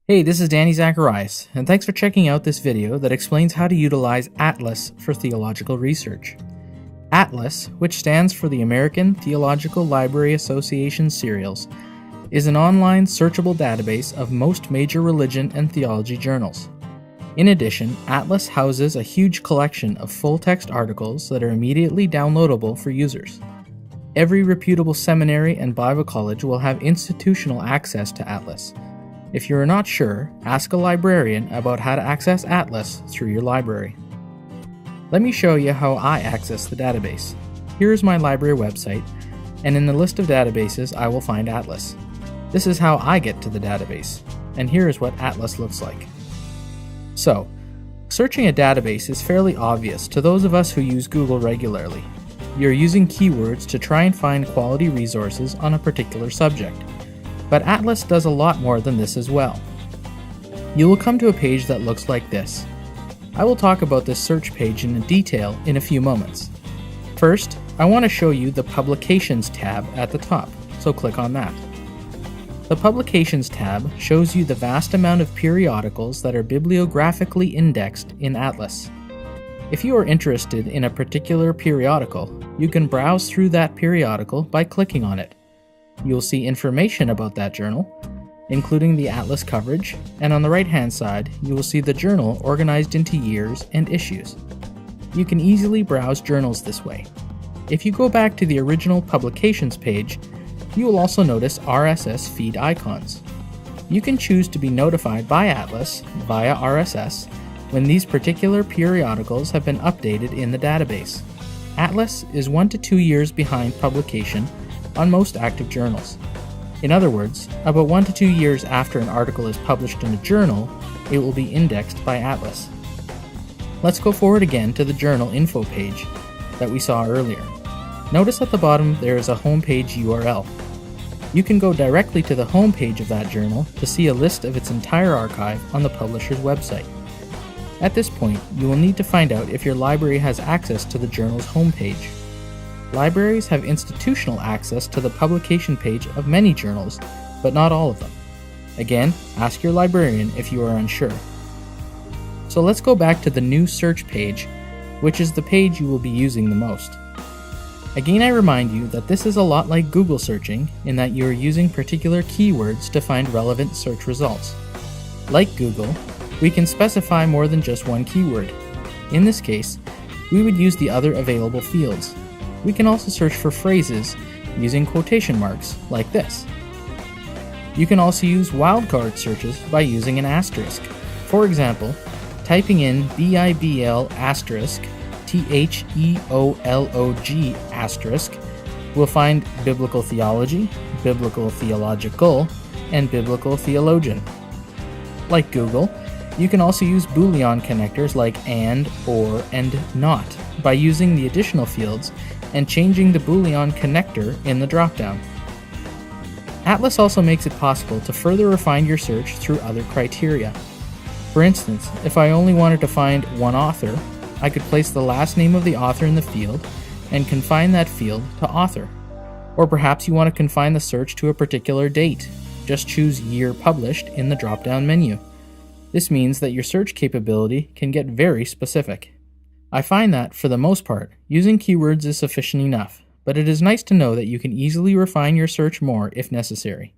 Hey, this is Danny Zacharias, and thanks for checking out this video that explains how to utilize Atlas for theological research. Atlas, which stands for the American Theological Library Association Serials, is an online searchable database of most major religion and theology journals. In addition, Atlas houses a huge collection of full-text articles that are immediately downloadable for users. Every reputable seminary and Bible college will have institutional access to Atlas. If you are not sure, ask a librarian about how to access Atlas through your library. Let me show you how I access the database. Here is my library website, and in the list of databases I will find Atlas. This is how I get to the database, and here is what Atlas looks like. So, searching a database is fairly obvious to those of us who use Google regularly. You're using keywords to try and find quality resources on a particular subject. But Atlas does a lot more than this as well. You will come to a page that looks like this. I will talk about this search page in detail in a few moments. First, I want to show you the Publications tab at the top, so click on that. The Publications tab shows you the vast amount of periodicals that are bibliographically indexed in Atlas. If you are interested in a particular periodical, you can browse through that periodical by clicking on it. You'll see information about that journal, including the Atlas coverage, and on the right-hand side, you will see the journal organized into years and issues. You can easily browse journals this way. If you go back to the original Publications page, you will also notice RSS feed icons. You can choose to be notified by Atlas via RSS when these particular periodicals have been updated in the database. Atlas is 1 to 2 years behind publication on most active journals. In other words, about 1 to 2 years after an article is published in a journal, it will be indexed by Atlas. Let's go forward again to the journal info page that we saw earlier. Notice at the bottom there is a homepage URL. You can go directly to the homepage of that journal to see a list of its entire archive on the publisher's website. At this point, you will need to find out if your library has access to the journal's homepage. Libraries have institutional access to the publication page of many journals, but not all of them. Again, ask your librarian if you are unsure. So let's go back to the new search page, which is the page you will be using the most. Again, I remind you that this is a lot like Google searching in that you are using particular keywords to find relevant search results. Like Google, we can specify more than just one keyword. In this case, we would use the other available fields. We can also search for phrases using quotation marks, like this. You can also use wildcard searches by using an asterisk. For example, typing in BIBL asterisk THEOLOG asterisk will find biblical theology, biblical theological, and biblical theologian. Like Google, you can also use Boolean connectors like and, or, and not by using the additional fields and changing the Boolean connector in the dropdown. Atlas also makes it possible to further refine your search through other criteria. For instance, if I only wanted to find one author, I could place the last name of the author in the field and confine that field to author. Or perhaps you want to confine the search to a particular date. Just choose year published in the drop-down menu. This means that your search capability can get very specific. I find that, for the most part, using keywords is sufficient enough, but it is nice to know that you can easily refine your search more if necessary.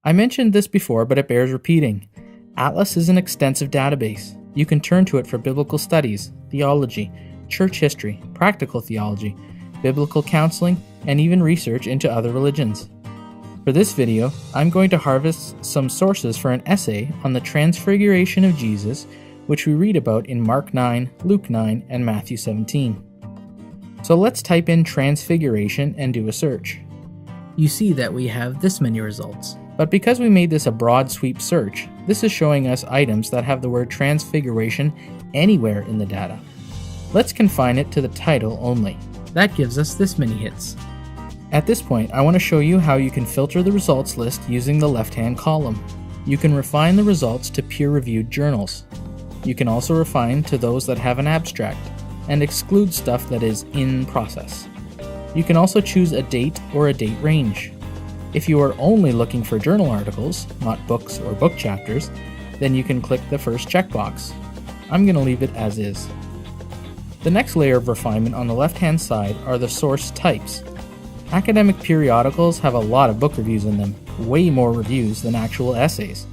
I mentioned this before, but it bears repeating. Atlas is an extensive database. You can turn to it for biblical studies, theology, church history, practical theology, biblical counseling, and even research into other religions. For this video, I'm going to harvest some sources for an essay on the transfiguration of Jesus, which we read about in Mark 9, Luke 9, and Matthew 17. So let's type in transfiguration and do a search. You see that we have this many results. But because we made this a broad sweep search, this is showing us items that have the word transfiguration anywhere in the data. Let's confine it to the title only. That gives us this many hits. At this point, I want to show you how you can filter the results list using the left-hand column. You can refine the results to peer-reviewed journals. You can also refine to those that have an abstract, and exclude stuff that is in process. You can also choose a date or a date range. If you are only looking for journal articles, not books or book chapters, then you can click the first checkbox. I'm going to leave it as is. The next layer of refinement on the left-hand side are the source types. Academic periodicals have a lot of book reviews in them, way more reviews than actual essays.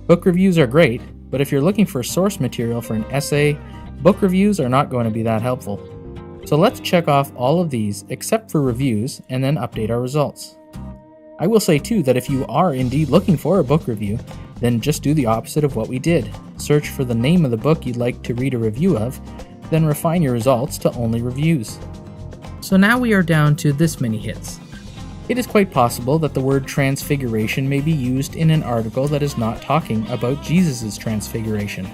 Book reviews are great, but if you're looking for source material for an essay, book reviews are not going to be that helpful. So let's check off all of these except for reviews and then update our results. I will say too that if you are indeed looking for a book review, then just do the opposite of what we did. Search for the name of the book you'd like to read a review of, then refine your results to only reviews. So now we are down to this many hits. It is quite possible that the word transfiguration may be used in an article that is not talking about Jesus' transfiguration.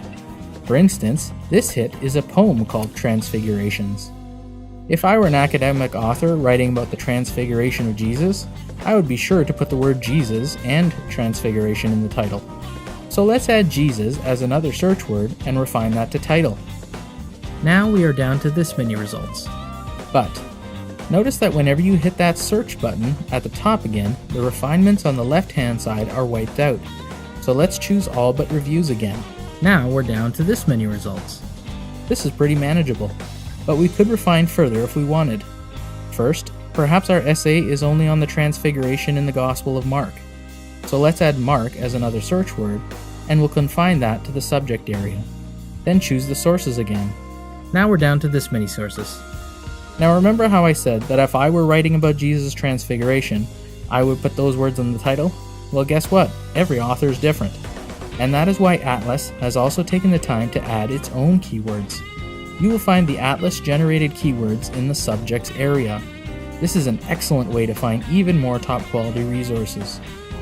For instance, this hit is a poem called Transfigurations. If I were an academic author writing about the transfiguration of Jesus, I would be sure to put the word Jesus and transfiguration in the title. So let's add Jesus as another search word and refine that to title. Now we are down to this many results. But notice that whenever you hit that search button at the top again, the refinements on the left-hand side are wiped out. So let's choose all but reviews again. Now we're down to this many results. This is pretty manageable, but we could refine further if we wanted. First, perhaps our essay is only on the transfiguration in the Gospel of Mark. So let's add Mark as another search word, and we'll confine that to the subject area. Then choose the sources again. Now we're down to this many sources. Now remember how I said that if I were writing about Jesus' transfiguration, I would put those words in the title? Well, guess what? Every author is different. And that is why Atlas has also taken the time to add its own keywords. You will find the Atlas-generated keywords in the subjects area. This is an excellent way to find even more top-quality resources.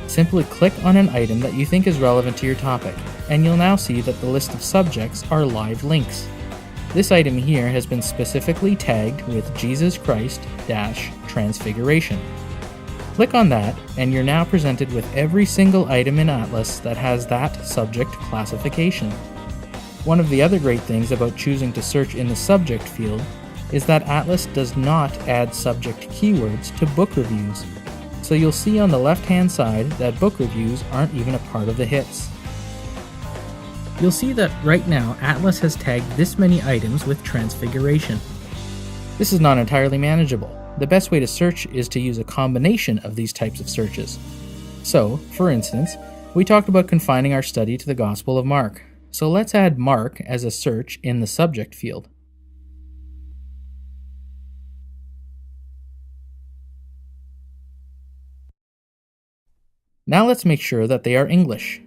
Simply click on an item that you think is relevant to your topic, and you'll now see that the list of subjects are live links. This item here has been specifically tagged with Jesus Christ - Transfiguration. Click on that, and you're now presented with every single item in Atlas that has that subject classification. One of the other great things about choosing to search in the subject field is that Atlas does not add subject keywords to book reviews. So you'll see on the left-hand side that book reviews aren't even a part of the hits. You'll see that right now Atlas has tagged this many items with transfiguration. This is not entirely manageable. The best way to search is to use a combination of these types of searches. So, for instance, we talked about confining our study to the Gospel of Mark. So let's add Mark as a search in the subject field. Now let's make sure that they are English.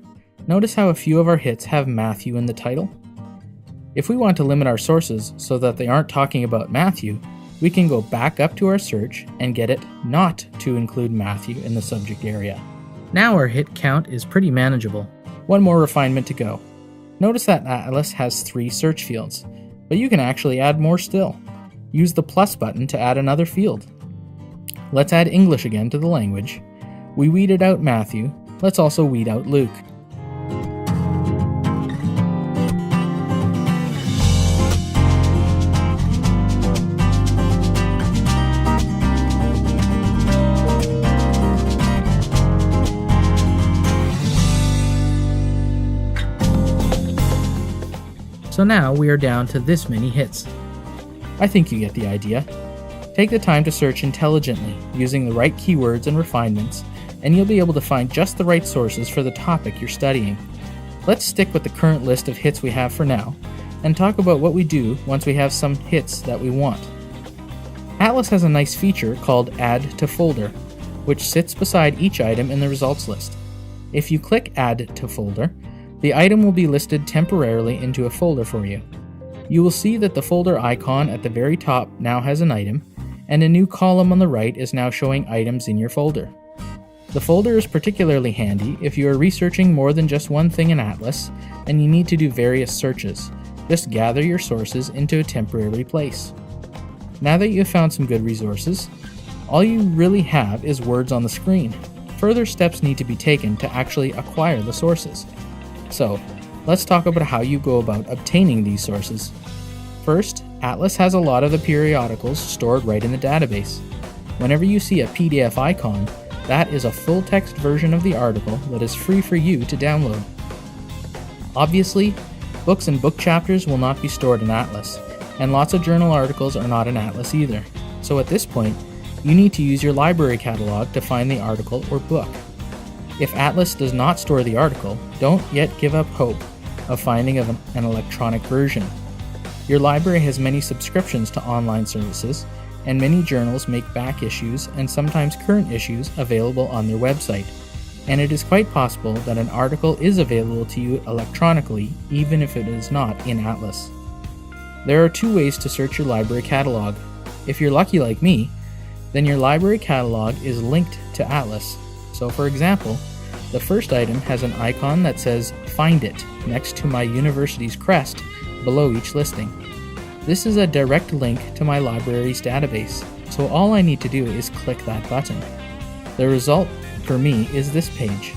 Notice how a few of our hits have Matthew in the title? If we want to limit our sources so that they aren't talking about Matthew, we can go back up to our search and get it not to include Matthew in the subject area. Now our hit count is pretty manageable. One more refinement to go. Notice that Atlas has 3 search fields, but you can actually add more still. Use the plus button to add another field. Let's add English again to the language. We weeded out Matthew, let's also weed out Luke. So now we are down to this many hits. I think you get the idea. Take the time to search intelligently, using the right keywords and refinements, and you'll be able to find just the right sources for the topic you're studying. Let's stick with the current list of hits we have for now, and talk about what we do once we have some hits that we want. Atlas has a nice feature called Add to Folder, which sits beside each item in the results list. If you click Add to Folder, the item will be listed temporarily into a folder for you. You will see that the folder icon at the very top now has an item, and a new column on the right is now showing items in your folder. The folder is particularly handy if you are researching more than just one thing in Atlas and you need to do various searches. Just gather your sources into a temporary place. Now that you have found some good resources, all you really have is words on the screen. Further steps need to be taken to actually acquire the sources. So, let's talk about how you go about obtaining these sources. First, Atlas has a lot of the periodicals stored right in the database. Whenever you see a PDF icon, That is a full-text version of the article that is free for you to download. Obviously, books and book chapters will not be stored in Atlas, and lots of journal articles are not in Atlas either. So at this point, you need to use your library catalog to find the article or book. If Atlas does not store the article, don't yet give up hope of finding an electronic version. Your library has many subscriptions to online services, and many journals make back issues and sometimes current issues available on their website, and it is quite possible that an article is available to you electronically even if it is not in Atlas. There are two ways to search your library catalog. If you're lucky like me, then your library catalog is linked to Atlas. So for example, the first item has an icon that says Find It next to my university's crest below each listing. This is a direct link to my library's database, so all I need to do is click that button. The result for me is this page.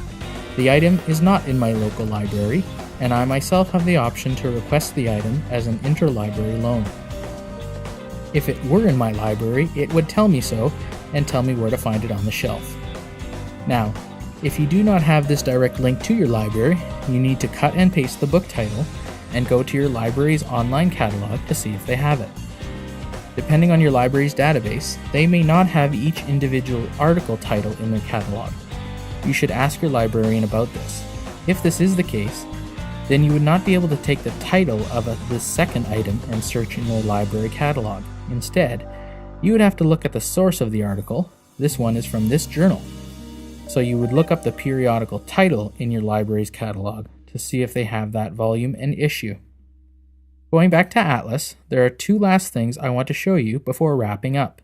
The item is not in my local library, and I myself have the option to request the item as an interlibrary loan. If it were in my library, it would tell me so and tell me where to find it on the shelf. Now, if you do not have this direct link to your library, you need to cut and paste the book title and go to your library's online catalog to see if they have it. Depending on your library's database, they may not have each individual article title in their catalog. You should ask your librarian about this. If this is the case, then you would not be able to take the title of this second item and search in your library catalog. Instead, you would have to look at the source of the article. This one is from this journal. So you would look up the periodical title in your library's catalog to see if they have that volume and issue. Going back to Atlas, there are two last things I want to show you before wrapping up.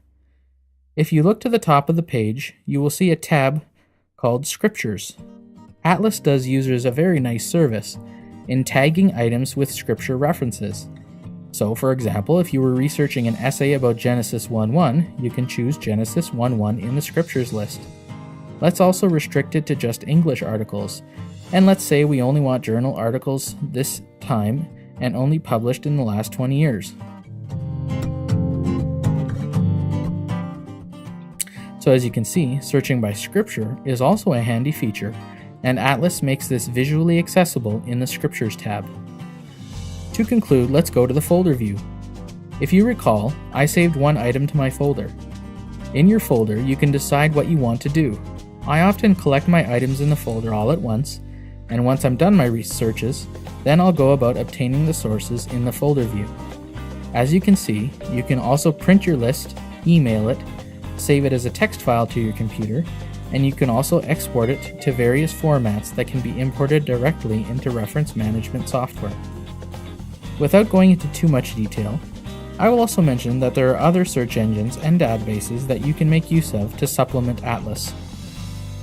If you look to the top of the page, you will see a tab called Scriptures. Atlas does users a very nice service in tagging items with scripture references. So, for example, if you were researching an essay about Genesis 1:1, you can choose Genesis 1:1 in the Scriptures list. Let's also restrict it to just English articles, and let's say we only want journal articles this time and only published in the last 20 years. So as you can see, searching by scripture is also a handy feature, and Atlas makes this visually accessible in the Scriptures tab. To conclude, let's go to the folder view. If you recall, I saved one item to my folder. In your folder, you can decide what you want to do. I often collect my items in the folder all at once, and once I'm done my researches, then I'll go about obtaining the sources in the folder view. As you can see, you can also print your list, email it, save it as a text file to your computer, and you can also export it to various formats that can be imported directly into reference management software. Without going into too much detail, I will also mention that there are other search engines and databases that you can make use of to supplement Atlas.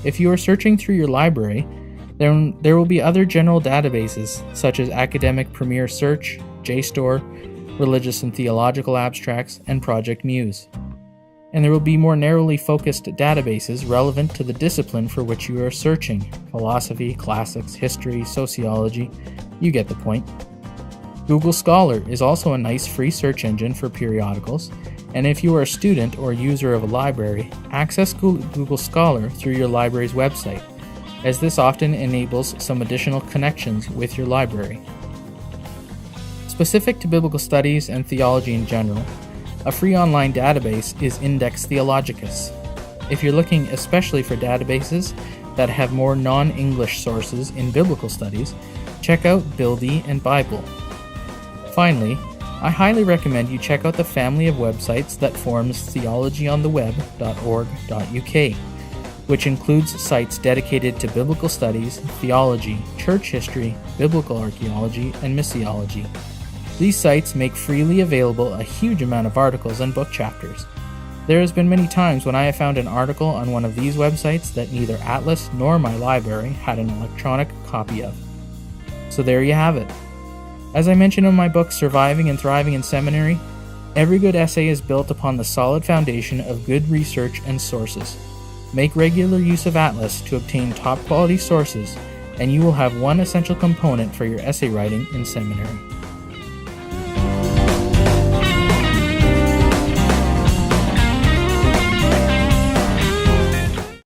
If you are searching through your library, then there will be other general databases such as Academic Premier Search, JSTOR, Religious and Theological Abstracts, and Project Muse. And there will be more narrowly focused databases relevant to the discipline for which you are searching: philosophy, classics, history, sociology. You get the point. Google Scholar is also a nice free search engine for periodicals, and if you are a student or user of a library, access Google Scholar through your library's website, as this often enables some additional connections with your library. Specific to biblical studies and theology in general, a free online database is Index Theologicus. If you're looking especially for databases that have more non-English sources in biblical studies, check out Buildy and Bible. Finally, I highly recommend you check out the family of websites that forms theologyontheweb.org.uk, which includes sites dedicated to biblical studies, theology, church history, biblical archaeology, and missiology. These sites make freely available a huge amount of articles and book chapters. There has been many times when I have found an article on one of these websites that neither Atlas nor my library had an electronic copy of. So there you have it. As I mentioned in my book, Surviving and Thriving in Seminary, every good essay is built upon the solid foundation of good research and sources. Make regular use of Atlas to obtain top quality sources, and you will have one essential component for your essay writing in seminary.